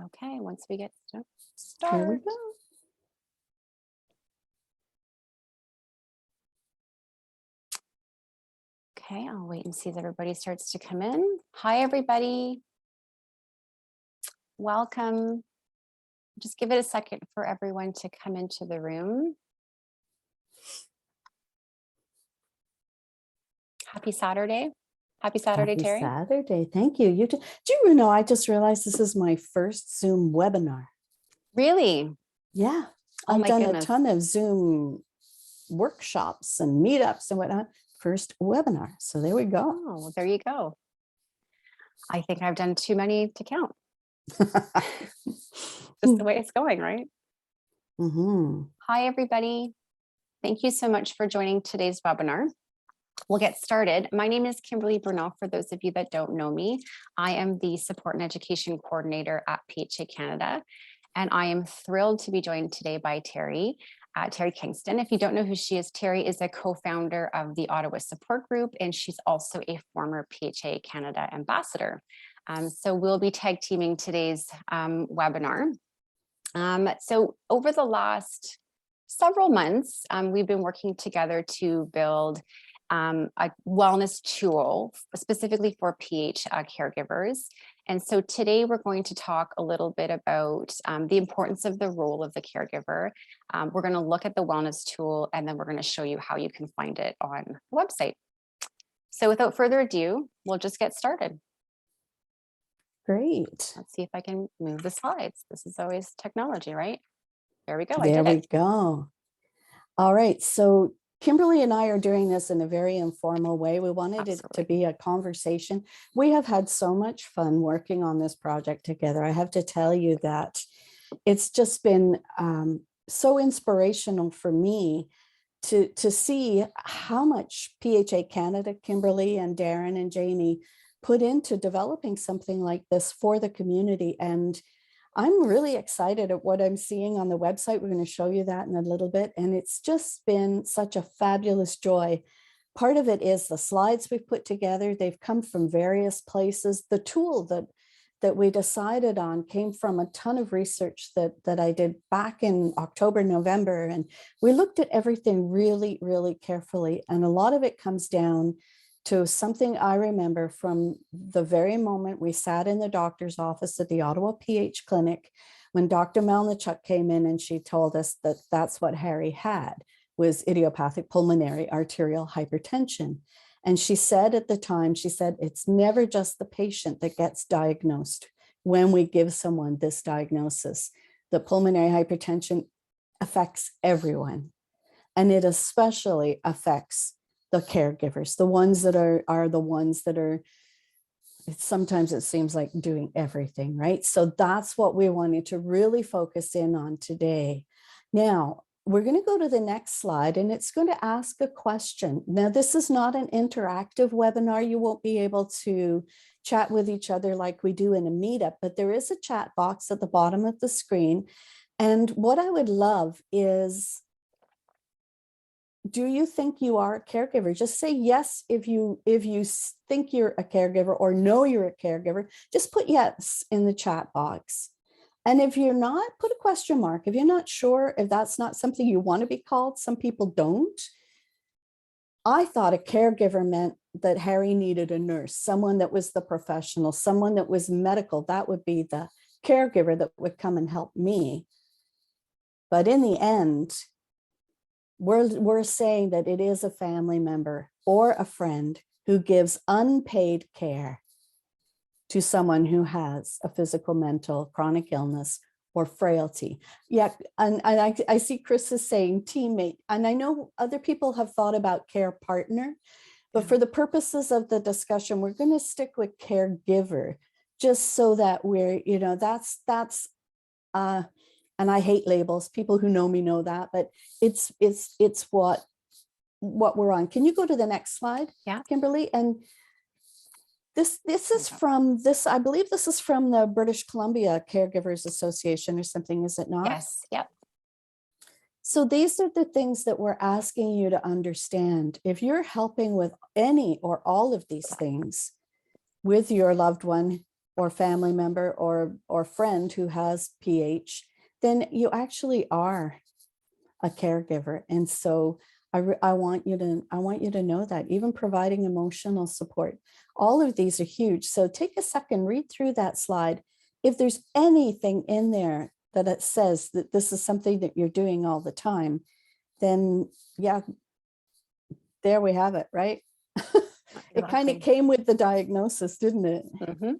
Okay, once we get Here started. we go. Okay, I'll wait and see if everybody starts to come in. Hi, everybody. Welcome. Just give it a second for everyone to come into the room. Happy Saturday. Happy Saturday, Happy Terry. Saturday. Thank you. You too. Do you know, I just realized this is my first Zoom webinar. Really? Yeah. Oh, I've my done goodness. a ton of Zoom workshops and meetups and whatnot. First webinar. So there we go. Oh, well, there you go. I think I've done too many to count. Just the way it's going, right? Mm-hmm. Hi, everybody. Thank you so much for joining today's webinar. We'll get started. My name is Kimberly Bernal. For those of you that don't know me, I am the Support and Education Coordinator at PHA Canada, and I am thrilled to be joined today by Terry Kingston. If you don't know who she is, Terry is a co-founder of the Ottawa Support Group, and she's also a former PHA Canada ambassador. So we'll be tag teaming today's webinar. So over the last several months, we've been working together to build a wellness tool specifically for PH caregivers. And so today we're going to talk a little bit about the importance of the role of the caregiver. We're going to look at the wellness tool, and then we're going to show you how you can find it on the website. So without further ado, we'll just get started. Great. Let's see if I can move the slides. This is always technology, right? There we go. There we go. All right. So Kimberly and I are doing this in a very informal way. We wanted it to be a conversation. We have had so much fun working on this project together. I have to tell you that it's just been so inspirational for me to see how much PHA Canada, Kimberly and Darren and Jamie put into developing something like this for the community. And I'm really excited at what I'm seeing on the website. We're going to show you that in a little bit. And it's just been such a fabulous joy. Part of it is the slides we've put together. They've come from various places. The tool that we decided on came from a ton of research that I did back in October, November. And we looked at everything really, really carefully. And a lot of it comes down to something I remember from the very moment we sat in the doctor's office at the Ottawa PH Clinic when Dr. Melnichuk came in and she told us that that's what Harry had, was idiopathic pulmonary arterial hypertension. And she said at the time, she said, it's never just the patient that gets diagnosed when we give someone this diagnosis. The pulmonary hypertension affects everyone, and it especially affects the caregivers, the ones that are the ones that are, sometimes it seems like doing everything, right? So that's what we wanted to really focus in on today. Now, we're going to go to the next slide, and it's going to ask a question. Now, this is not an interactive webinar. You won't be able to chat with each other like we do in a meetup, but there is a chat box at the bottom of the screen. And what I would love is, do you think you are a caregiver? Just say yes if you think you're a caregiver or know you're a caregiver. Just put yes in the chat box. And if you're not, put a question mark. If you're not sure, if that's not something you want to be called, some people don't. I thought a caregiver meant that Harry needed a nurse, someone that was the professional, someone that was medical. That would be the caregiver that would come and help me. But in the end, we're saying that it is a family member or a friend who gives unpaid care to someone who has a physical, mental, chronic illness or frailty. Yeah, and I see Chris is saying teammate, and I know other people have thought about care partner, but for the purposes of the discussion, we're going to stick with caregiver, just so that we're, you know, that's and I hate labels. People who know me know that, but it's what we're on. Can you go to the next slide, Kimberly? And this is from this, I believe this is from the British Columbia Caregivers Association or something, is it not? Yes. Yep. So these are the things that we're asking you to understand. If you're helping with any or all of these things with your loved one or family member or friend who has PH, then you actually are a caregiver. And so I want you to know that, even providing emotional support, all of these are huge. So take a second, read through that slide. If there's anything in there that it says that this is something that you're doing all the time, then yeah, there we have it, right? It kind of came with the diagnosis, didn't it? Mm-hmm.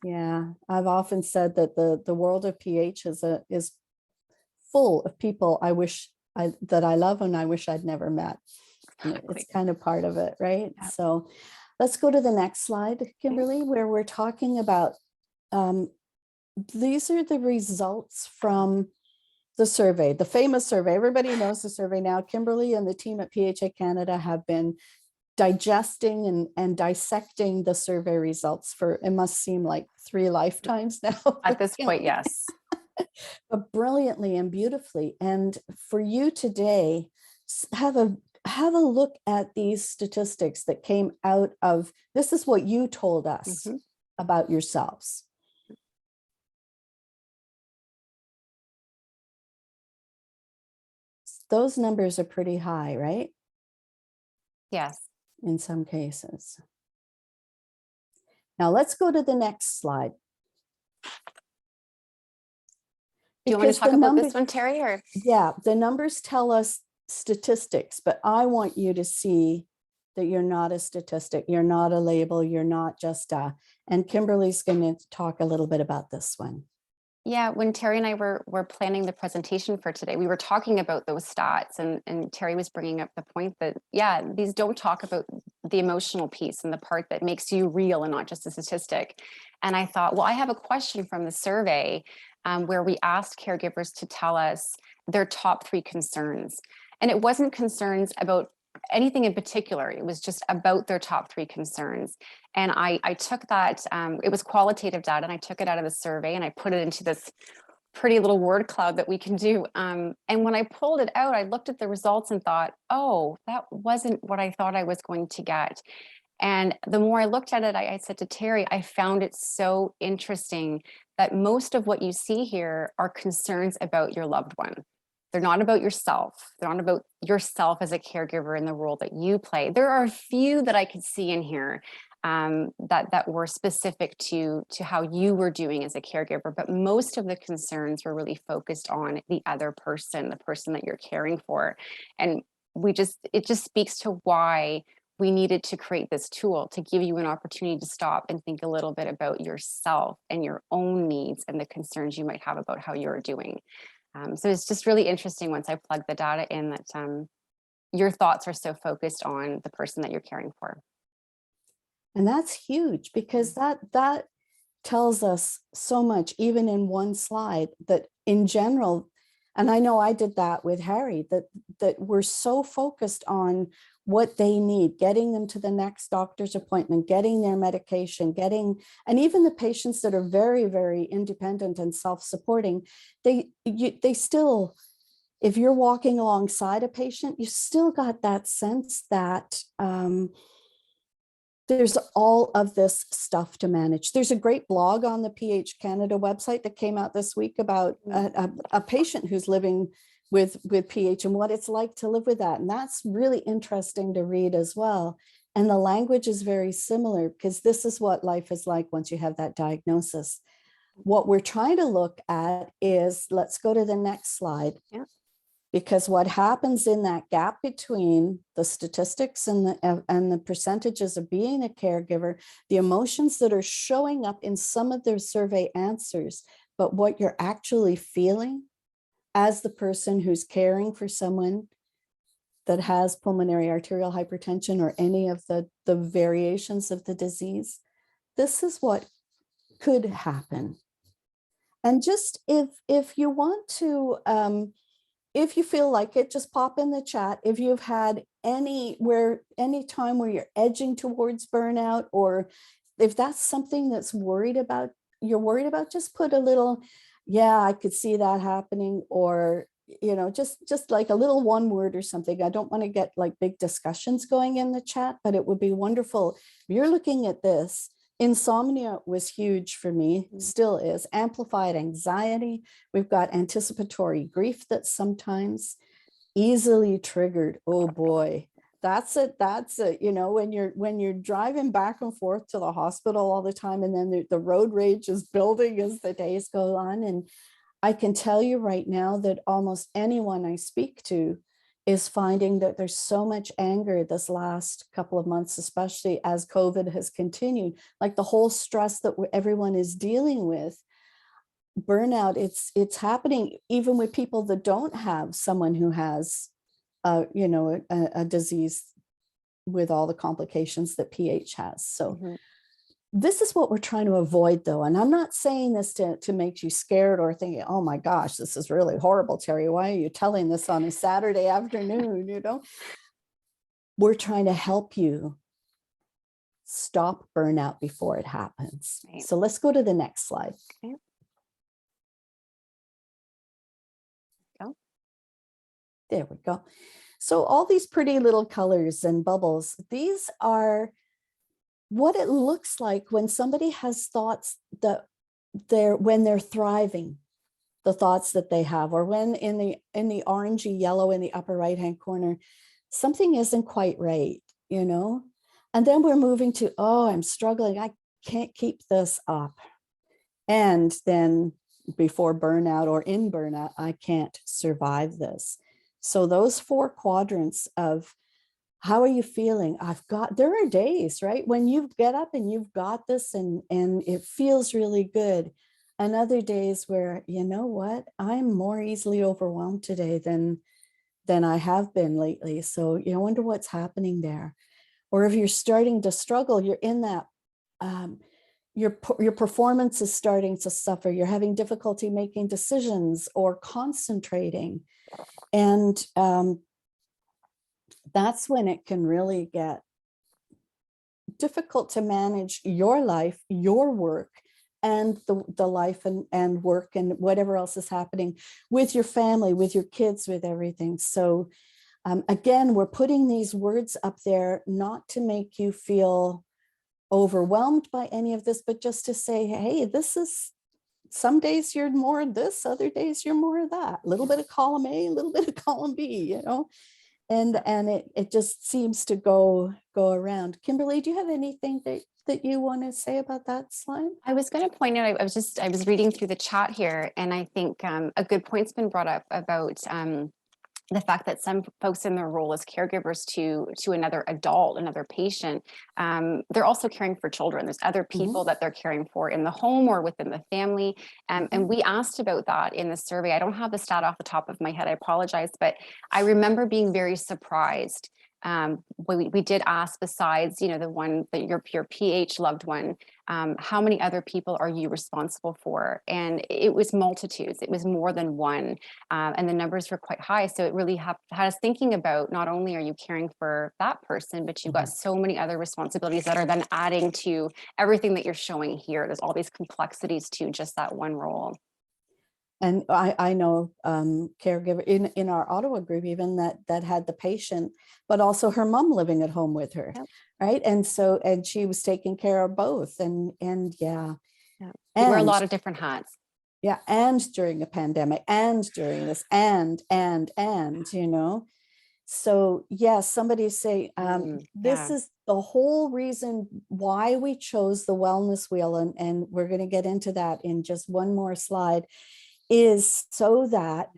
Yeah, I've often said that the world of PH is full of people that I love and I wish I'd never met. Exactly. It's kind of part of it, right? Yep. So let's go to the next slide, Kimberly, where we're talking about these are the results from the survey, the famous survey. Everybody knows the survey now. Kimberly and the team at PHA Canada have been digesting and dissecting the survey results for, it must seem like 3 lifetimes now. At this point, yes. But brilliantly and beautifully. And for you today, have a look at these statistics that came out of, this is what you told us about yourselves. Those numbers are pretty high, right? Yes. In some cases. Now let's go to the next slide. Do you want to talk about this one, Terry? Or yeah, the numbers tell us statistics, but I want you to see that you're not a statistic, you're not a label, you're not just a, and Kimberly's going to talk a little bit about this one. Yeah, when Terry and I were planning the presentation for today, we were talking about those stats, and Terry was bringing up the point that, yeah, these don't talk about the emotional piece and the part that makes you real and not just a statistic. And I thought, well, I have a question from the survey where we asked caregivers to tell us their top 3 concerns. And it wasn't concerns about anything in particular. It was just about their top 3 concerns. And I took that, it was qualitative data, and I took it out of the survey and I put it into this pretty little word cloud that we can do. And when I pulled it out, I looked at the results and thought, oh, that wasn't what I thought I was going to get. And the more I looked at it, I said to Terry, I found it so interesting that most of what you see here are concerns about your loved one. They're not about yourself. They're not about yourself as a caregiver in the role that you play. There are a few that I could see in here that were specific to how you were doing as a caregiver, but most of the concerns were really focused on the other person, the person that you're caring for. And it just speaks to why we needed to create this tool, to give you an opportunity to stop and think a little bit about yourself and your own needs and the concerns you might have about how you're doing. So it's just really interesting once I plug the data in that your thoughts are so focused on the person that you're caring for. And that's huge, because that tells us so much, even in one slide, that in general, and I know I did that with Harry, that we're so focused on what they need, getting them to the next doctor's appointment, getting their medication, and even the patients that are very, very independent and self-supporting, they still, if you're walking alongside a patient, you still got that sense that there's all of this stuff to manage. There's a great blog on the PH Canada website that came out this week about a patient who's living with PH and what it's like to live with that. And that's really interesting to read as well. And the language is very similar, because this is what life is like once you have that diagnosis. What we're trying to look at is, let's go to the next slide. Yeah. Because what happens in that gap between the statistics and the percentages of being a caregiver, the emotions that are showing up in some of their survey answers, but what you're actually feeling as the person who's caring for someone that has pulmonary arterial hypertension or any of the variations of the disease, this is what could happen. And just if you want to, if you feel like it, just pop in the chat. If you've had any time where you're edging towards burnout, or if that's something that's you're worried about, just put a little, yeah, I could see that happening, or you know, just like a little one word or something. I don't want to get like big discussions going in the chat, but it would be wonderful. If you're looking at this, insomnia was huge for me, still is. Amplified anxiety. We've got anticipatory grief that's sometimes easily triggered. Oh boy, that's it. That's it. You know, when you're driving back and forth to the hospital all the time, and then the road rage is building as the days go on. And I can tell you right now that almost anyone I speak to is finding that there's so much anger this last couple of months, especially as COVID has continued, like the whole stress that everyone is dealing with. Burnout, it's happening even with people that don't have someone who has, you know, a disease with all the complications that PH has. So this is what we're trying to avoid, though. And I'm not saying this to make you scared or thinking, oh my gosh, this is really horrible, Terry. Why are you telling this on a Saturday afternoon? You know, we're trying to help you stop burnout before it happens. Right. So let's go to the next slide. Okay. There we go. So all these pretty little colors and bubbles, these are what it looks like when somebody has thoughts that when they're thriving, the thoughts that they have, or when in the orangey yellow in the upper right hand corner, something isn't quite right, you know. And then we're moving to, oh, I'm struggling, I can't keep this up. And then before burnout or in burnout, I can't survive this. So those 4 quadrants of how are you feeling? There are days, right, when you get up and you've got this and it feels really good. And other days where, you know what, I'm more easily overwhelmed today than I have been lately. So you wonder what's happening there. Or if you're starting to struggle, you're in that, your performance is starting to suffer. You're having difficulty making decisions or concentrating. And that's when it can really get difficult to manage your life, your work, and the life and work and whatever else is happening with your family, with your kids, with everything. So again, we're putting these words up there not to make you feel overwhelmed by any of this, but just to say, hey, this is, some days you're more of this, other days you're more of that, a little bit of column A, a little bit of column B, you know. And it just seems to go around. Kimberly, do you have anything that you want to say about that slide? I was going to point out, I was reading through the chat here, and I think a good point's been brought up about the fact that some folks in their role as caregivers to another adult, another patient, they're also caring for children. There's other people that they're caring for in the home or within the family. And we asked about that in the survey. I don't have the stat off the top of my head, I apologize, but I remember being very surprised. We did ask, besides, you know, the one that your PH loved one, how many other people are you responsible for? And it was multitudes. It was more than one, and the numbers were quite high. So it really had us thinking about, not only are you caring for that person, but you've got so many other responsibilities that are then adding to everything that you're showing here. There's all these complexities to just that one role. And I know caregiver in our Ottawa group even that had the patient, but also her mom living at home with her, right? And so, and she was taking care of both, and yeah. You wear a lot of different hats. Yeah, and during a pandemic, and during this, and you know. So yes, somebody say this is the whole reason why we chose the wellness wheel, and we're going to get into that in just one more slide, is so that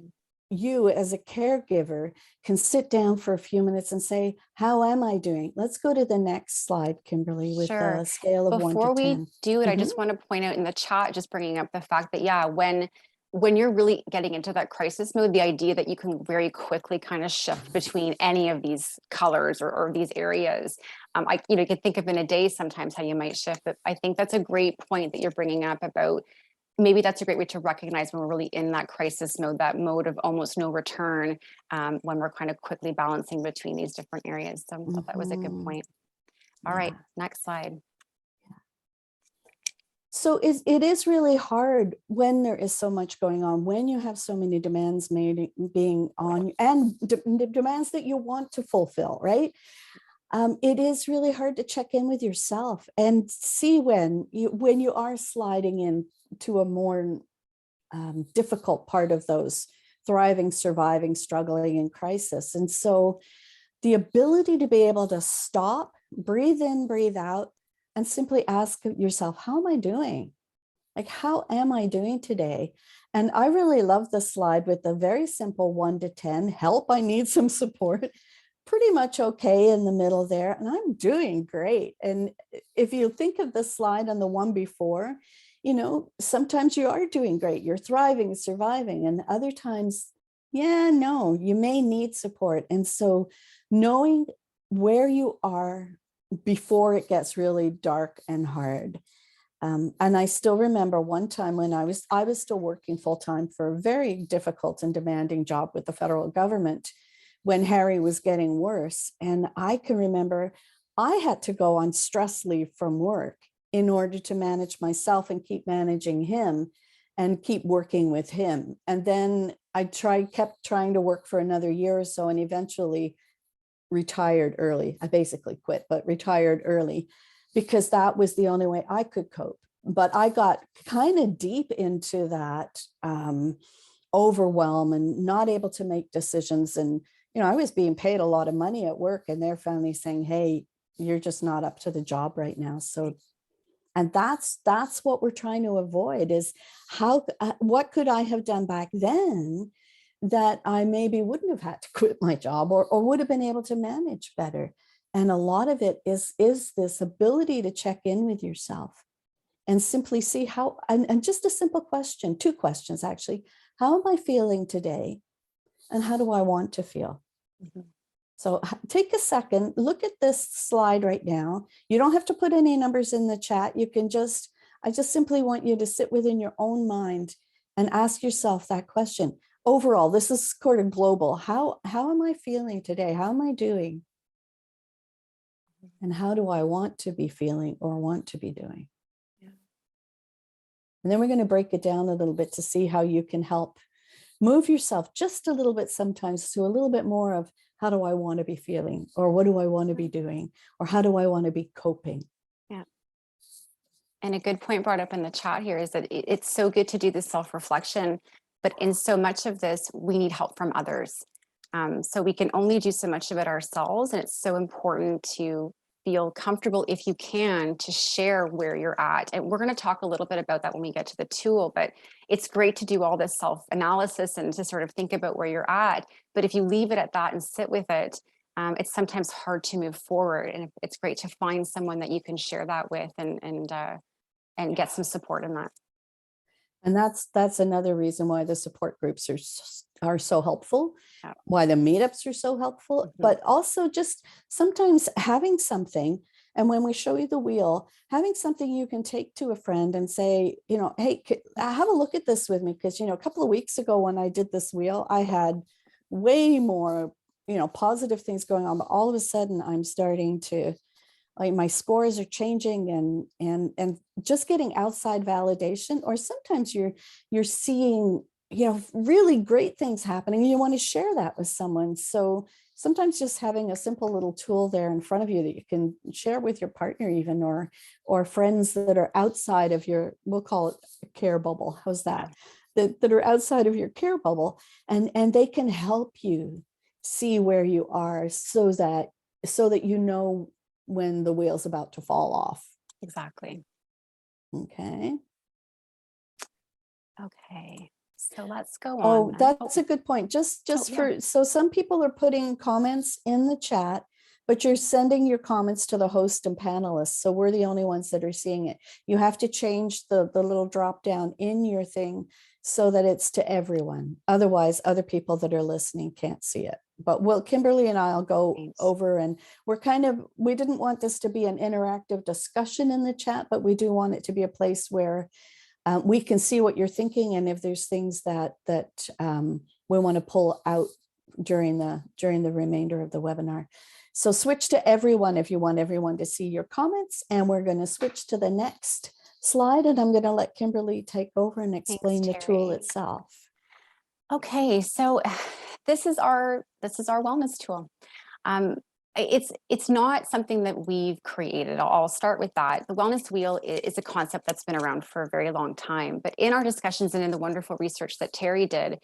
you as a caregiver can sit down for a few minutes and say, how am I doing? Let's go to the next slide, Kimberly, with a scale of 1 to 10. Before we do it, I just want to point out in the chat, just bringing up the fact that, when you're really getting into that crisis mode, the idea that you can very quickly kind of shift between any of these colors or these areas. You could think of in a day sometimes how you might shift, but I think that's a great point that you're bringing up about, maybe that's a great way to recognize when we're really in that crisis mode, that mode of almost no return, when we're kind of quickly balancing between these different areas. So that was a good point. All right, next slide. So it is really hard when there is so much going on, when you have so many demands being on, and demands that you want to fulfill, right? It is really hard to check in with yourself and see when you are sliding into a more difficult part of those thriving, surviving, struggling, in crisis. And so the ability to be able to stop, breathe in, breathe out, and simply ask yourself, how am I doing? Like, how am I doing today? And I really love the slide with the very simple 1 to 10, help, I need some support, pretty much okay in the middle there. And I'm doing great. And if you think of the slide on the one before, sometimes you are doing great. You're thriving, surviving. And other times, yeah, no, you may need support. And so knowing where you are before it gets really dark and hard. And I still remember one time when I was still working full time for a very difficult and demanding job with the federal government when Harry was getting worse. And I can remember I had to go on stress leave from work in order to manage myself and keep managing him and keep working with him. And then I kept trying to work for another year or so, and eventually retired early. I basically quit, but retired early because that was the only way I could cope. But I got kind of deep into that overwhelm and not able to make decisions. And, I was being paid a lot of money at work, and they're finally saying, hey, you're just not up to the job right now. So, and that's what we're trying to avoid is what could I have done back then that I maybe wouldn't have had to quit my job or would have been able to manage better. And a lot of it is this ability to check in with yourself and simply see how, and just a simple question, 2 questions actually. How am I feeling today? And how do I want to feel? Mm-hmm. So take a second, look at this slide right now. You don't have to put any numbers in the chat. You can I just simply want you to sit within your own mind and ask yourself that question. Overall, this is sort of global. How am I feeling today? How am I doing? And how do I want to be feeling or want to be doing? Yeah. And then we're going to break it down a little bit to see how you can help move yourself just a little bit sometimes to a little bit more of how do I want to be feeling, or what do I want to be doing, or how do I want to be coping? Yeah. And a good point brought up in the chat here is that it's so good to do this self-reflection, but in so much of this, we need help from others. So we can only do so much of it ourselves. And it's so important to feel comfortable, if you can, to share where you're at. And we're going to talk a little bit about that when we get to the tool, but it's great to do all this self-analysis and to sort of think about where you're at. But if you leave it at that and sit with it, it's sometimes hard to move forward. And it's great to find someone that you can share that with and get some support in that. And that's another reason why the support groups are so helpful, why the meetups are so helpful, but also just sometimes having something. And when we show you the wheel, having something you can take to a friend and say, hey, have a look at this with me. Because, a couple of weeks ago when I did this wheel, I had way more, positive things going on. But all of a sudden I'm starting to, like, my scores are changing and just getting outside validation, or sometimes you're seeing, really great things happening and you want to share that with someone. So sometimes just having a simple little tool there in front of you that you can share with your partner even, or friends that are outside of your, we'll call it a care bubble. How's that? That are outside of your care bubble, and they can help you see where you are so that when the wheel's about to fall off. Exactly. Okay. So let's go on. Oh, that's a good point. So some people are putting comments in the chat, but you're sending your comments to the host and panelists. So we're the only ones that are seeing it. You have to change the little drop down in your thing so that it's to everyone. Otherwise, other people that are listening can't see it. But Kimberly and I'll go over, and we didn't want this to be an interactive discussion in the chat, but we do want it to be a place where we can see what you're thinking, and if there's things that we want to pull out during the remainder of the webinar. So switch to everyone if you want everyone to see your comments, and we're going to switch to the next slide, and I'm going to let Kimberly take over and explain the tool Terry. itself. Okay, so this is our wellness tool. It's not something that we've created. I'll start with that. The wellness wheel is a concept that's been around for a very long time. But in our discussions and in the wonderful research that Terry did,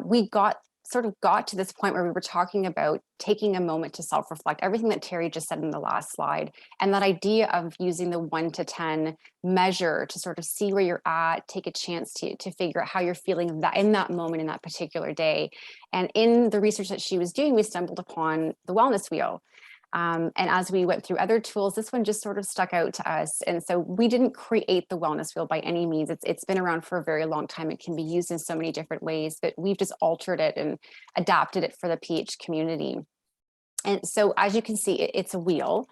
we got to this point where we were talking about taking a moment to self-reflect, everything that Terry just said in the last slide, and that idea of using the 1 to 10 measure to sort of see where you're at, take a chance to figure out how you're feeling that in that moment, in that particular day. And in the research that she was doing, we stumbled upon the wellness wheel. And as we went through other tools, this one just sort of stuck out to us. And so we didn't create the wellness wheel by any means. It's been around for a very long time. It can be used in so many different ways, but we've just altered it and adapted it for the PH community. And so as you can see, it's a wheel.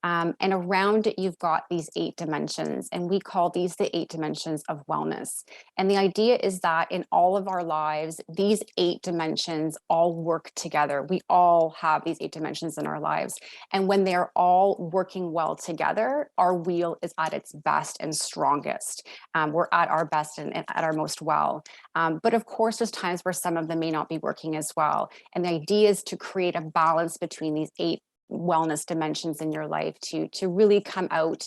And around it, you've got these 8 dimensions, and we call these the 8 dimensions of wellness. And the idea is that in all of our lives, these 8 dimensions all work together. We all have these 8 dimensions in our lives. And when they're all working well together, our wheel is at its best and strongest. We're at our best and at our most well. But of course, there's times where some of them may not be working as well. And the idea is to create a balance between these 8 wellness dimensions in your life to really come out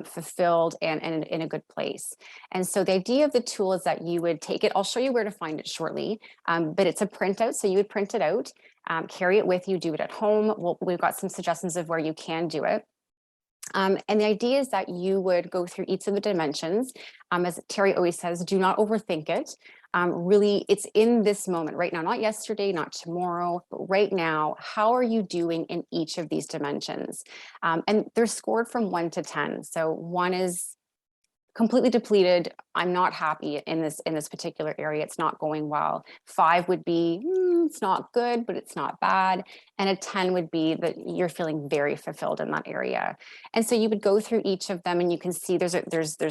fulfilled and in a good place. And so the idea of the tool is that you would take it, I'll show you where to find it shortly, but it's a printout. So you would print it out, carry it with you, do it at home. We've got some suggestions of where you can do it. And the idea is that you would go through each of the dimensions. As Terry always says, do not overthink it. Really, it's in this moment right now, not yesterday, not tomorrow, but right now. How are you doing in each of these dimensions? And they're scored from 1 to 10. So 1 is completely depleted. I'm not happy in this particular area. It's not going well. 5 would be it's not good, but it's not bad. And a 10 would be that you're feeling very fulfilled in that area. And so you would go through each of them, and you can see there's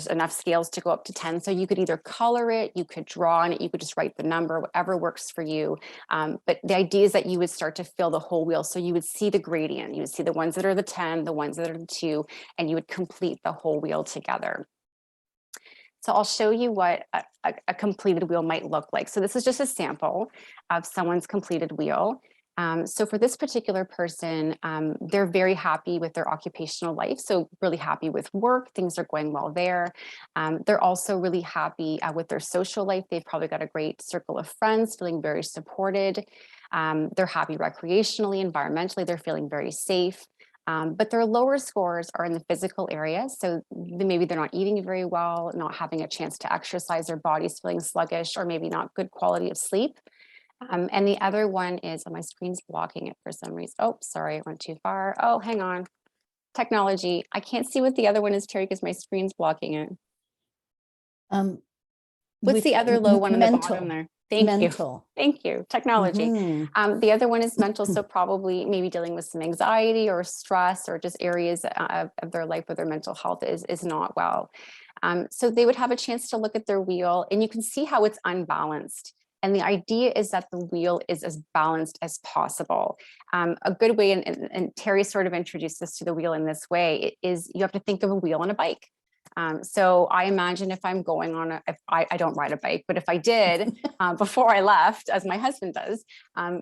enough scales to go up to 10. So you could either color it, you could draw on it, you could just write the number, whatever works for you. But the idea is that you would start to fill the whole wheel. So you would see the gradient. You would see the ones that are the 10, the ones that are the 2, and you would complete the whole wheel together. So I'll show you what a completed wheel might look like. So this is just a sample of someone's completed wheel. So for this particular person, they're very happy with their occupational life. So really happy with work, things are going well there. They're also really happy with their social life. They've probably got a great circle of friends, feeling very supported. They're happy recreationally, environmentally, they're feeling very safe. But their lower scores are in the physical area. So maybe they're not eating very well, not having a chance to exercise, their body's feeling sluggish, or maybe not good quality of sleep. And the other one is, my screen's blocking it for some reason. Oh, sorry, I went too far. Oh, hang on. Technology. I can't see what the other one is, Terry, because my screen's blocking it. What's the other low one on the bottom there? Thank you. Thank you. Technology. The other one is mental. So probably maybe dealing with some anxiety or stress, or just areas of their life where their mental health is not well. So they would have a chance to look at their wheel, and you can see how it's unbalanced. And the idea is that the wheel is as balanced as possible. A good way, and Terry sort of introduced us to the wheel in this way, is you have to think of a wheel on a bike. So I imagine if I'm going on I don't ride a bike, but if I did before I left, as my husband does,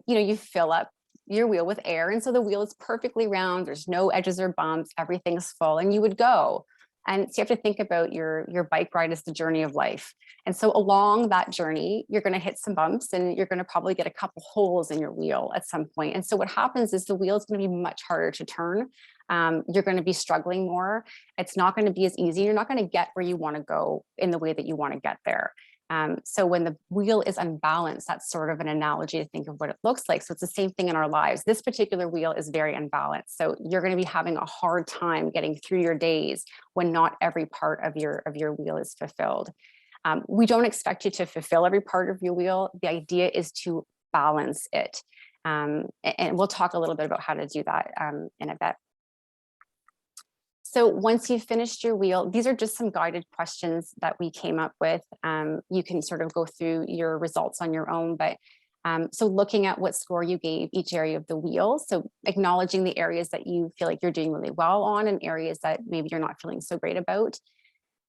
you fill up your wheel with air. And so the wheel is perfectly round. There's no edges or bumps. Everything's full, and you would go. And so you have to think about your bike ride as the journey of life. And so along that journey, you're going to hit some bumps, and you're going to probably get a couple holes in your wheel at some point. And so what happens is the wheel is going to be much harder to turn. You're going to be struggling more. It's not going to be as easy. You're not going to get where you want to go in the way that you want to get there. So when the wheel is unbalanced, that's sort of an analogy to think of what it looks like. So it's the same thing in our lives. This particular wheel is very unbalanced. So you're going to be having a hard time getting through your days when not every part of your wheel is fulfilled. We don't expect you to fulfill every part of your wheel. The idea is to balance it. And we'll talk a little bit about how to do that in a bit. So once you've finished your wheel, these are just some guided questions that we came up with. You can sort of go through your results on your own, but so looking at what score you gave each area of the wheel. So acknowledging the areas that you feel like you're doing really well on, and areas that maybe you're not feeling so great about.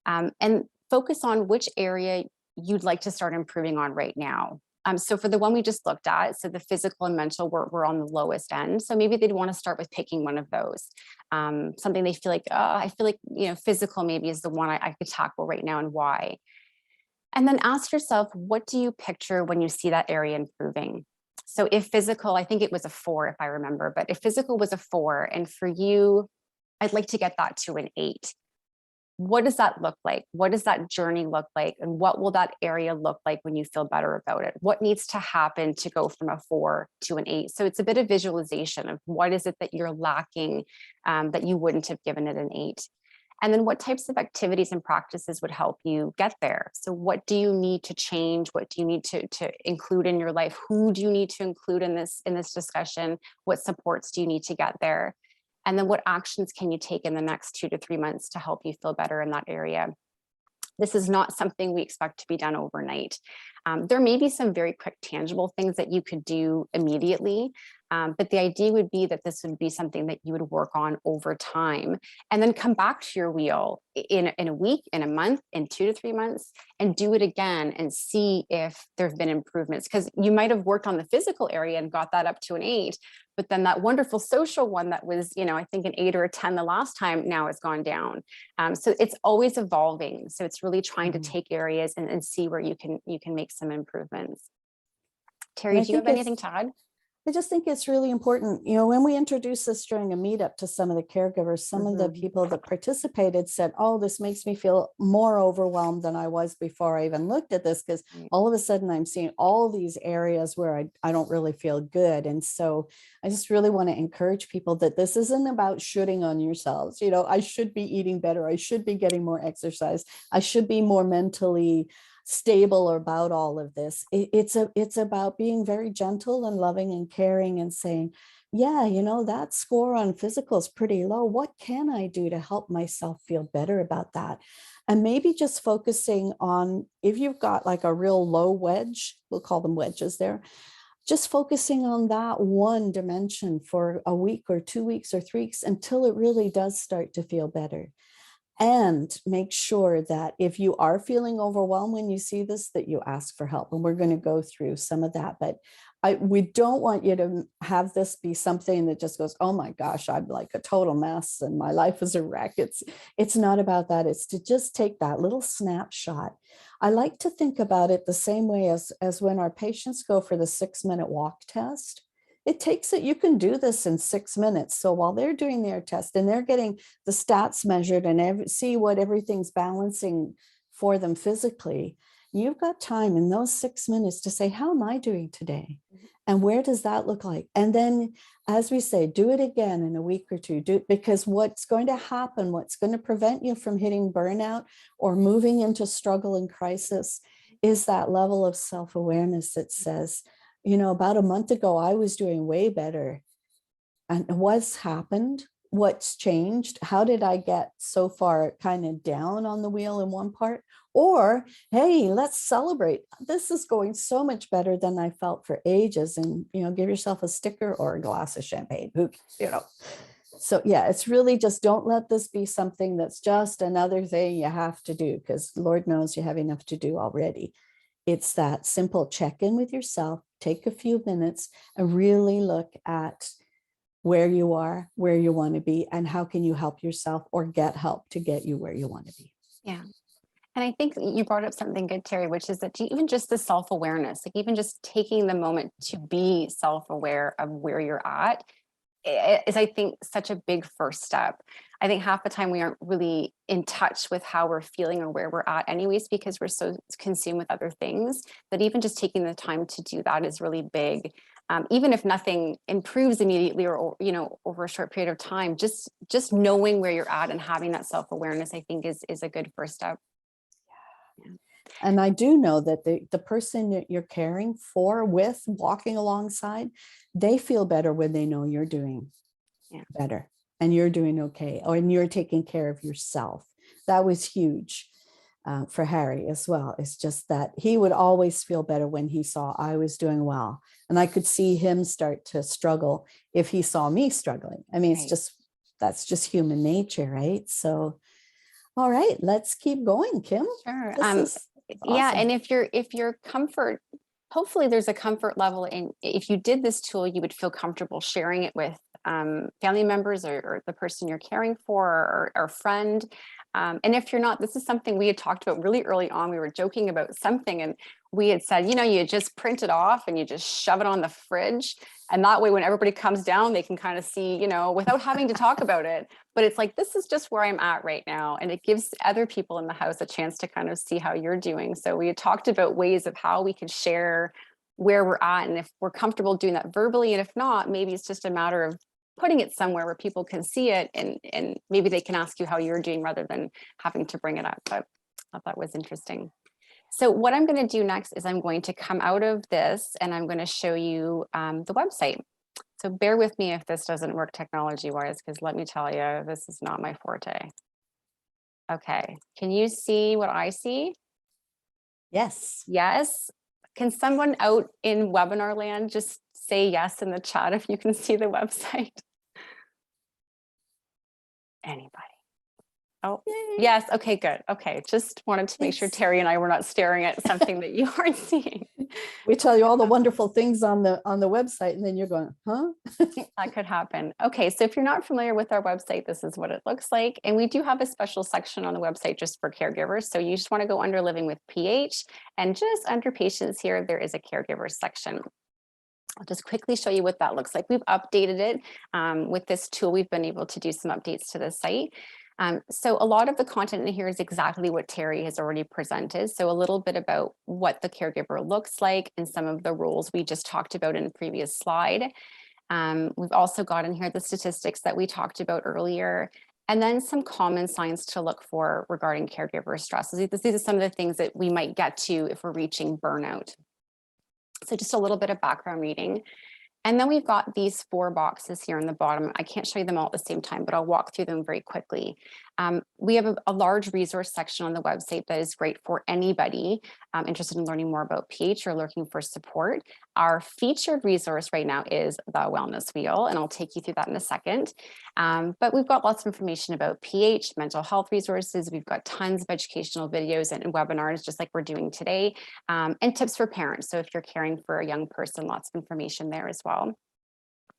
And focus on which area you'd like to start improving on right now. So for the one we just looked at, so the physical and mental were on the lowest end. So maybe they'd want to start with picking one of those. Something they feel like, oh, I feel like, physical maybe is the one I could tackle right now, and why. And then ask yourself, what do you picture when you see that area improving? So if physical, I think it was a 4, if I remember, but if physical was a 4, and for you, I'd like to get that to an 8. What does that look like? What does that journey look like? And what will that area look like when you feel better about it? What needs to happen to go from a 4 to an 8? So it's a bit of visualization of what is it that you're lacking, that you wouldn't have given it an 8. And then what types of activities and practices would help you get there? So what do you need to change? What do you need to include in your life? Who do you need to include in this discussion? What supports do you need to get there? And then what actions can you take in the next 2 to 3 months to help you feel better in that area? This is not something we expect to be done overnight. There may be some very quick, tangible things that you could do immediately, but the idea would be that this would be something that you would work on over time, and then come back to your wheel in a week, in a month, in 2 to 3 months, and do it again and see if there have been improvements. Because you might have worked on the physical area and got that up to an 8, but then that wonderful social one that was, I think an 8 or a 10 the last time, now has gone down. So it's always evolving. So it's really trying to take areas and see where you can make some improvements. Terry, do you have anything to add? I just think it's really important, when we introduced this during a meetup to some of the caregivers, some of the people that participated said, oh, this makes me feel more overwhelmed than I was before I even looked at this, because all of a sudden I'm seeing all these areas where I don't really feel good. And so I just really want to encourage people that this isn't about shooting on yourselves. I should be eating better. I should be getting more exercise. I should be more mentally stable about all of this. It's about being very gentle and loving and caring and saying, yeah, that score on physical is pretty low. What can I do to help myself feel better about that? And maybe just focusing on, if you've got like a real low wedge, we'll call them wedges there, just focusing on that one dimension for a week or 2 weeks or 3 weeks until it really does start to feel better. And make sure that if you are feeling overwhelmed when you see this, that you ask for help. And we're going to go through some of that. But we don't want you to have this be something that just goes, oh my gosh, I'm like a total mess and my life is a wreck. It's not about that. It's to just take that little snapshot. I like to think about it the same way as when our patients go for the 6-minute walk test. It takes it, you can do this in 6 minutes. So while they're doing their test and they're getting the stats measured and see what everything's balancing for them physically, you've got time in those 6 minutes to say, how am I doing today? And where does that look like? And then, as we say, do it again in a week or two, because what's going to happen, what's going to prevent you from hitting burnout or moving into struggle and crisis is that level of self-awareness that says, about a month ago, I was doing way better. And what's happened? What's changed? How did I get so far kind of down on the wheel in one part? Or, hey, let's celebrate. This is going so much better than I felt for ages. And, give yourself a sticker or a glass of champagne. So yeah, it's really just, don't let this be something that's just another thing you have to do, because Lord knows you have enough to do already. It's that simple check-in with yourself, take a few minutes and really look at where you are, where you want to be, and how can you help yourself or get help to get you where you want to be. Yeah. And I think you brought up something good, Terry, which is that even just the self-awareness, like even just taking the moment to be self-aware of where you're at is, I think, such a big first step. I think half the time we aren't really in touch with how we're feeling or where we're at anyways, because we're so consumed with other things, that even just taking the time to do that is really big. Even if nothing improves immediately or over a short period of time, just knowing where you're at and having that self-awareness, I think is a good first step. Yeah. And I do know that the person that you're caring for, with, walking alongside, they feel better when they know you're doing better and you're doing okay, and you're taking care of yourself. That was huge for Harry as well. It's just that he would always feel better when he saw I was doing well. And I could see him start to struggle if he saw me struggling. I mean, that's just human nature, right? So All right, let's keep going, Kim. Sure. This is Yeah, awesome. and if you're comfort, hopefully there's a comfort level in, if you did this tool, you would feel comfortable sharing it with family members or the person you're caring for, or friend. And if you're not, this is something we had talked about really early on. We were joking about something, and we had said, you know, you just print it off and you just shove it on the fridge. And that way, when everybody comes down, they can kind of see, you know, without having to talk about it. But it's like, this is just where I'm at right now. And it gives other people in the house a chance to kind of see how you're doing. So we had talked about ways of how we could share where we're at, and if we're comfortable doing that verbally. And if not, maybe it's just a matter of putting it somewhere where people can see it, and maybe they can ask you how you're doing rather than having to bring it up. But I thought that was interesting. So what I'm going to do next is I'm going to come out of this and I'm going to show you the website. So bear with me if this doesn't work technology wise, because let me tell you, this is not my forte. Okay, can you see what I see? Yes. Yes. Can someone out in webinar land just say yes in the chat if you can see the website? Anybody? Oh, Yay. yes. Okay, good. Okay, just wanted to make sure Terry and I were not staring at something that you aren't seeing. We tell you all the wonderful things on the website, and then you're going, huh? That could happen. Okay, so if you're not familiar with our website, this is what it looks like. And we do have a special section on the website just for caregivers. So you just want to go under Living with PH, and just under Patients here, there is a caregiver section. I'll just quickly show you what that looks like. We've updated it with this tool. We've been able to do some updates to the site. So a lot of the content in here is exactly what Terry has already presented. So a little bit about what the caregiver looks like and some of the roles we just talked about in the previous slide. We've also got in here the statistics that we talked about earlier, and then some common signs to look for regarding caregiver stress. These are some of the things that we might get to if we're reaching burnout. So just a little bit of background reading. And then we've got these 4 boxes here on the bottom. I can't show you them all at the same time, but I'll walk through them very quickly. We have a large resource section on the website that is great for anybody interested in learning more about PH or looking for support. Our featured resource right now is the Wellness Wheel, and I'll take you through that in a second. But we've got lots of information about PH, mental health resources. We've got tons of educational videos and webinars, just like we're doing today, and tips for parents. So if you're caring for a young person, lots of information there as well.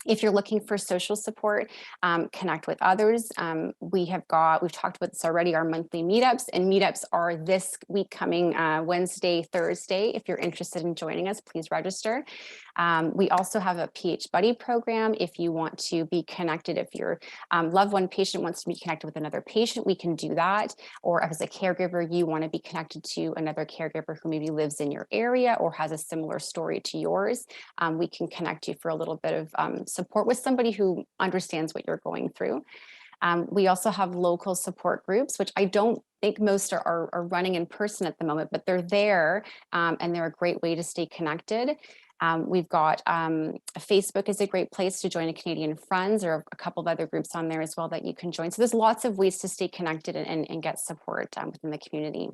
If you're looking for social support, connect with others. We've talked about this already, our monthly meetups, and meetups are this week coming Wednesday, Thursday. If you're interested in joining us, please register. We also have a PH Buddy program. If you want to be connected, if your loved one patient wants to be connected with another patient, we can do that. Or as a caregiver, you want to be connected to another caregiver who maybe lives in your area or has a similar story to yours, we can connect you for a little bit of support with somebody who understands what you're going through. We also have local support groups, which I don't think most are running in person at the moment, but they're there, and they're a great way to stay connected. We've got Facebook is a great place to join a Canadian Friends, or a couple of other groups on there as well that you can join. So there's lots of ways to stay connected and get support within the community.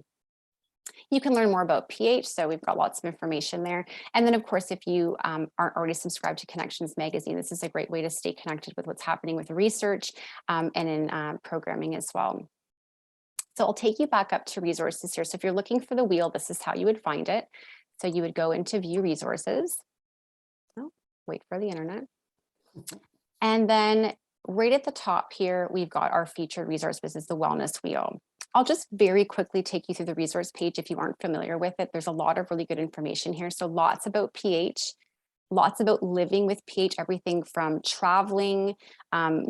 You can learn more about PH, so we've got lots of information there. And then, of course, if you aren't already subscribed to Connections Magazine, this is a great way to stay connected with what's happening with research and in programming as well. So I'll take you back up to resources here. So if you're looking for the wheel, this is how you would find it. So you would go into View Resources. Oh, wait for the internet. And then right at the top here, we've got our featured resource. This is the Wellness Wheel. I'll just very quickly take you through the resource page if you aren't familiar with it. There's a lot of really good information here. So lots about PH, lots about living with PH, everything from traveling,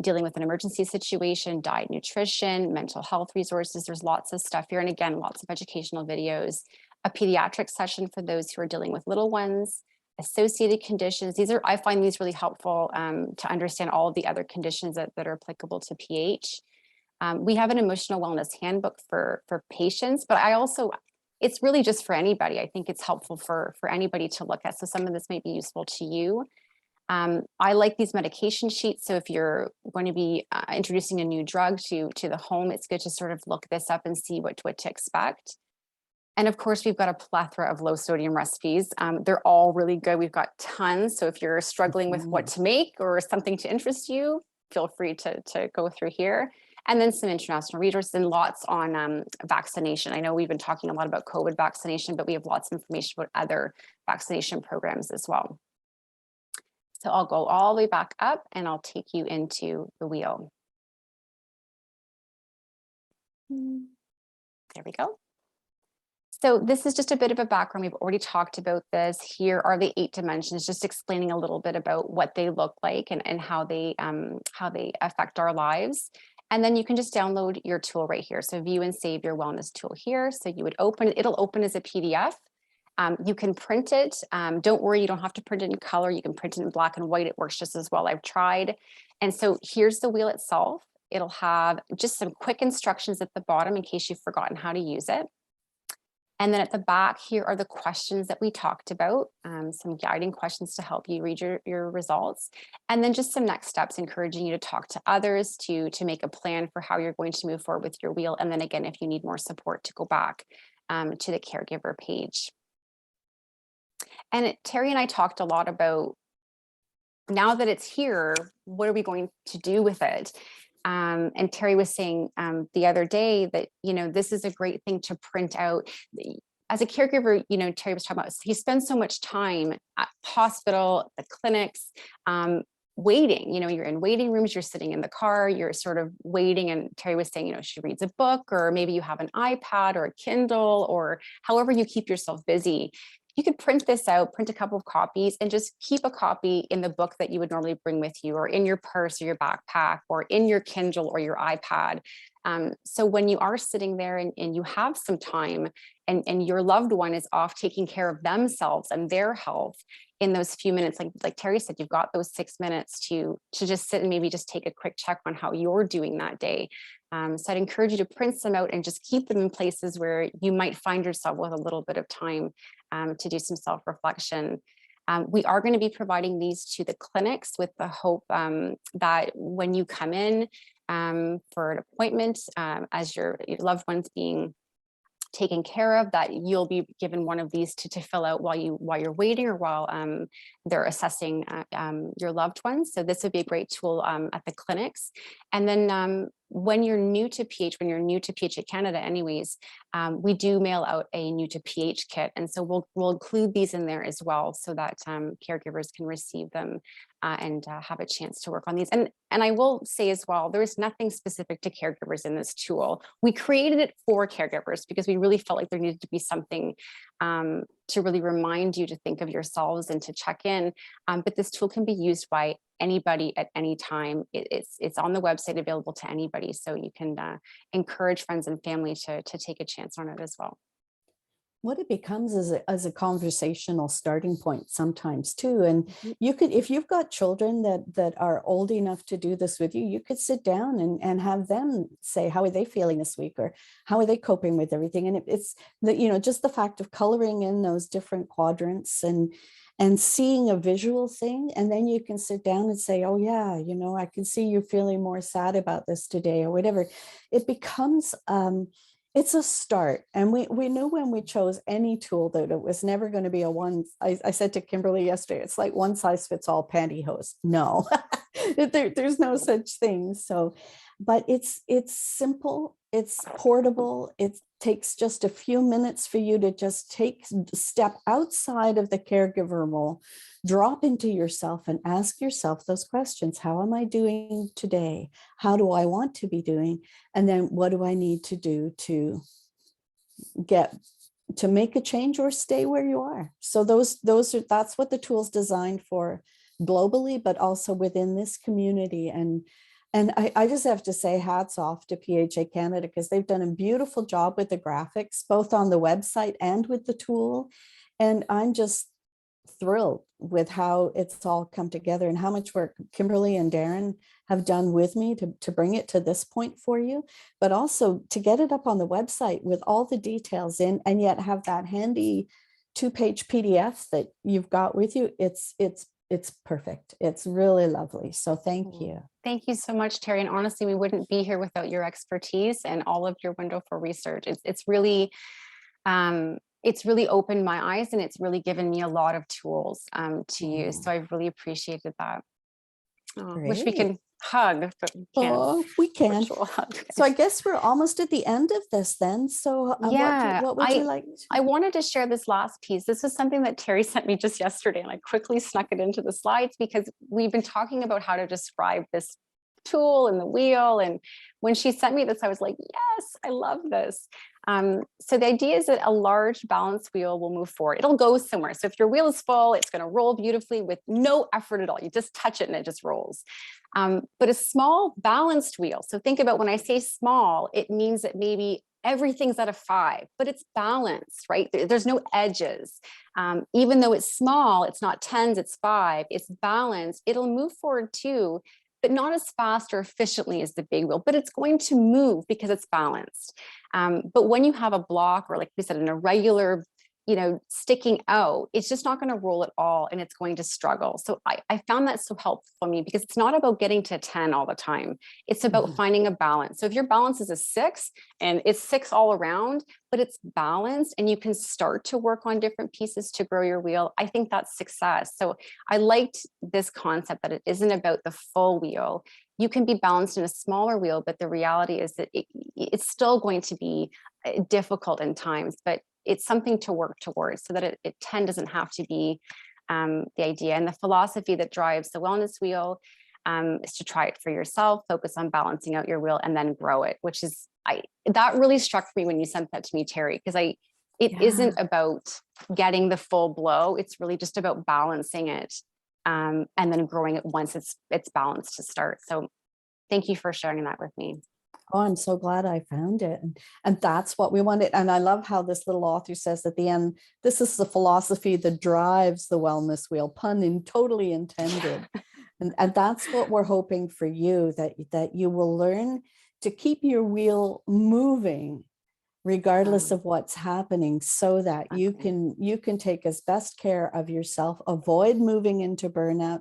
dealing with an emergency situation, diet, nutrition, mental health resources. There's lots of stuff here. And again, lots of educational videos, a pediatric session for those who are dealing with little ones, associated conditions. I find these really helpful to understand all of the other conditions that are applicable to PH. We have an emotional wellness handbook for patients, but it's really just for anybody. I think it's helpful for anybody to look at. So some of this may be useful to you. I like these medication sheets. So if you're going to be introducing a new drug to the home, it's good to sort of look this up and see what to expect. And of course, we've got a plethora of low sodium recipes. They're all really good. We've got tons. So if you're struggling with what to make or something to interest you, feel free to go through here. and then some international resources and lots on vaccination. I know we've been talking a lot about COVID vaccination, but we have lots of information about other vaccination programs as well. So I'll go all the way back up and I'll take you into the wheel. There we go. So this is just a bit of a background. We've already talked about this. Here are the 8 dimensions, just explaining a little bit about what they look like and how they affect our lives. And then you can just download your tool right here. So view and save your wellness tool here. So you would open it, it'll open as a PDF. You can print it. Don't worry, you don't have to print it in color. You can print it in black and white. It works just as well. I've tried. And so here's the wheel itself. It'll have just some quick instructions at the bottom in case you've forgotten how to use it. And then at the back, here are the questions that we talked about, some guiding questions to help you read your results. And then just some next steps, encouraging you to talk to others, to make a plan for how you're going to move forward with your wheel. And then again, if you need more support, to go back to the caregiver page. And Terry and I talked a lot about, now that it's here, what are we going to do with it? And Terry was saying the other day that, this is a great thing to print out. As a caregiver, Terry was talking about, he spends so much time at the hospital, the clinics, waiting. You're in waiting rooms, you're sitting in the car, you're sort of waiting. And Terry was saying, she reads a book, or maybe you have an iPad or a Kindle, or however you keep yourself busy. You could print this out, print a couple of copies, and just keep a copy in the book that you would normally bring with you, or in your purse or your backpack, or in your Kindle or your iPad. So when you are sitting there and you have some time and your loved one is off taking care of themselves and their health, in those few minutes, like Terry said, you've got those 6 minutes to just sit and maybe just take a quick check on how you're doing that day. So I'd encourage you to print some out and just keep them in places where you might find yourself with a little bit of time to do some self-reflection. We are going to be providing these to the clinics with the hope that when you come in for an appointment, as your loved one's being taken care of, that you'll be given one of these to fill out while you're waiting, or while they're assessing your loved ones. So this would be a great tool at the clinics. And then when you're new to PHA Canada anyways, we do mail out a new to PH kit. And so we'll include these in there as well, so that caregivers can receive them and have a chance to work on these. And I will say as well, there is nothing specific to caregivers in this tool. We created it for caregivers because we really felt like there needed to be something to really remind you to think of yourselves and to check in. But this tool can be used by anybody at any time. It's on the website, available to anybody. So you can encourage friends and family to take a chance on it as well. What it becomes is as a conversational starting point sometimes too. And you could, if you've got children that are old enough to do this with you, you could sit down and have them say, how are they feeling this week? Or how are they coping with everything? And it's the, just the fact of coloring in those different quadrants and seeing a visual thing. And then you can sit down and say, oh yeah, I can see you feeling more sad about this today, or whatever. It becomes, it's a start. And we knew when we chose any tool that it was never going to be I said to Kimberly yesterday, it's like one size fits all pantyhose. No, there's no such thing. So, but it's simple, it's portable. It takes just a few minutes for you to just step outside of the caregiver role, drop into yourself and ask yourself those questions. How am I doing today? How do I want to be doing? And then what do I need to do to make a change or stay where you are? So that's what the tool's designed for globally, but also within this community. And I just have to say hats off to PHA Canada, because they've done a beautiful job with the graphics, both on the website and with the tool. And I'm just thrilled with how it's all come together and how much work Kimberly and Darren have done with me to bring it to this point for you, but also to get it up on the website with all the details in, and yet have that handy 2-page PDF that you've got with you. It's perfect. It's really lovely. So thank you. Thank you so much, Terry. And honestly, we wouldn't be here without your expertise and all of your wonderful research. It's really opened my eyes, and it's really given me a lot of tools to use. So I've really appreciated that. Wish we can hug, but we can't. Oh, we can. Virtual hug. So I guess we're almost at the end of this then. So Yeah, what would you like? I wanted to share this last piece. This was something that Terry sent me just yesterday, and I quickly snuck it into the slides because we've been talking about how to describe this tool and the wheel. And when she sent me this, I was like, yes, I love this. So the idea is that a large balance wheel will move forward. It'll go somewhere. So if your wheel is full, it's going to roll beautifully with no effort at all. You just touch it and it just rolls. But a small balanced wheel. So think about when I say small, it means that maybe everything's at a 5, but it's balanced, right? There's no edges. Even though it's small, it's not 10s, it's 5, it's balanced. It'll move forward too, but not as fast or efficiently as the big wheel, but it's going to move because it's balanced. But when you have a block, or like we said, an irregular, sticking out, it's just not going to roll at all, and it's going to struggle. So I found that so helpful for me because it's not about getting to 10 all the time. It's about finding a balance. So if your balance is a 6 and it's 6 all around, but it's balanced and you can start to work on different pieces to grow your wheel, I think that's success. So I liked this concept that it isn't about the full wheel. You can be balanced in a smaller wheel, but the reality is that it's still going to be difficult in times, but it's something to work towards so that 10 doesn't have to be the idea. And the philosophy that drives the wellness wheel is to try it for yourself, focus on balancing out your wheel, and then grow it, which is, that really struck me when you sent that to me, Terry, because it isn't about getting the full blow. It's really just about balancing it and then growing it once it's balanced to start. So thank you for sharing that with me. Oh, I'm so glad I found it. And that's what we wanted. And I love how this little author says at the end, this is the philosophy that drives the wellness wheel, totally intended. And that's what we're hoping for you, that you will learn to keep your wheel moving regardless of what's happening, so that you can take as best care of yourself, avoid moving into burnout,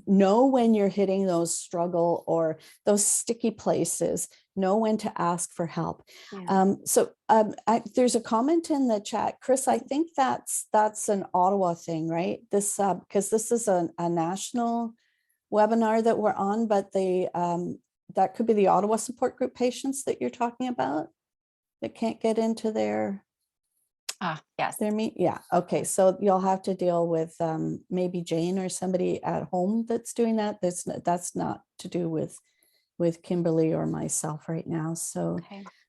know when you're hitting those struggle or those sticky places, know when to ask for help. There's a comment in the chat, Chris. I think that's an Ottawa thing, right? This because this is a national webinar that we're on, but that could be the Ottawa support group patients that you're talking about that can't get into their meet. Yeah. Okay. So you'll have to deal with maybe Jane or somebody at home that's doing that. That's not to do with Kimberly or myself right now. So,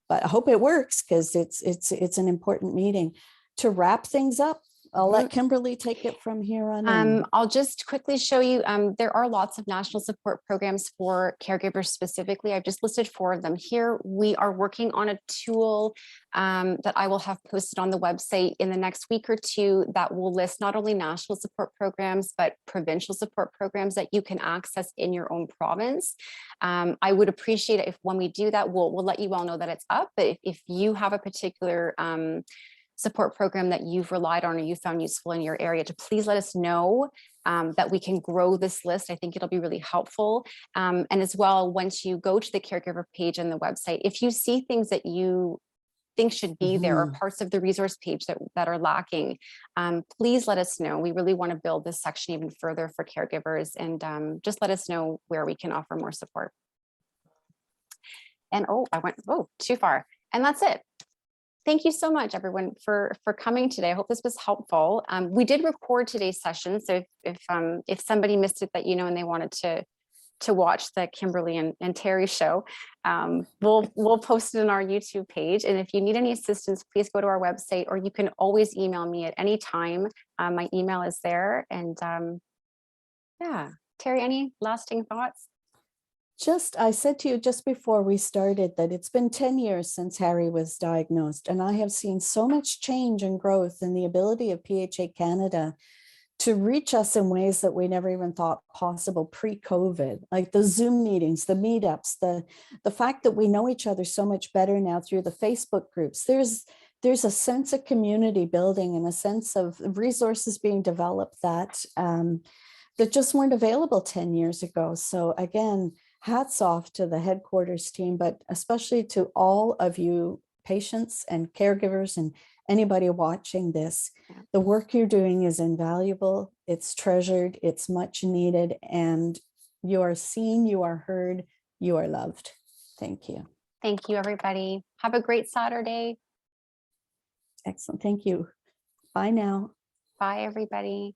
but I hope it works, because it's an important meeting. To wrap things up, I'll let Kimberly take it from here on in. I'll just quickly show you, there are lots of national support programs for caregivers specifically. I've just listed 4 of them here. We are working on a tool that I will have posted on the website in the next week or 2 that will list not only national support programs, but provincial support programs that you can access in your own province. I would appreciate it if when we do that, we'll let you all know that it's up. But if you have a particular support program that you've relied on or you found useful in your area, to please let us know that we can grow this list. I think it'll be really helpful. And as well, once you go to the caregiver page on the website, if you see things that you think should be there or parts of the resource page that are lacking, please let us know. We really want to build this section even further for caregivers, and just let us know where we can offer more support. And I went too far. And that's it. Thank you so much, everyone, for coming today. I hope this was helpful. We did record today's session, so if somebody missed it and they wanted to watch the Kimberly and Terry show, we'll post it on our YouTube page. And if you need any assistance, please go to our website, or you can always email me at any time. My email is there. And Terry, any lasting thoughts? I said to you just before we started that it's been 10 years since Harry was diagnosed, and I have seen so much change and growth in the ability of PHA Canada to reach us in ways that we never even thought possible pre-COVID, like the Zoom meetings, the meetups, the fact that we know each other so much better now through the Facebook groups. There's a sense of community building and a sense of resources being developed that just weren't available 10 years ago. So again, hats off to the headquarters team, but especially to all of you patients and caregivers and anybody watching this. The work you're doing is invaluable, it's treasured, it's much needed, and You are seen, you are heard, you are loved. Thank you. Thank you, everybody. Have a great Saturday. Excellent. Thank you. Bye now. Bye, everybody.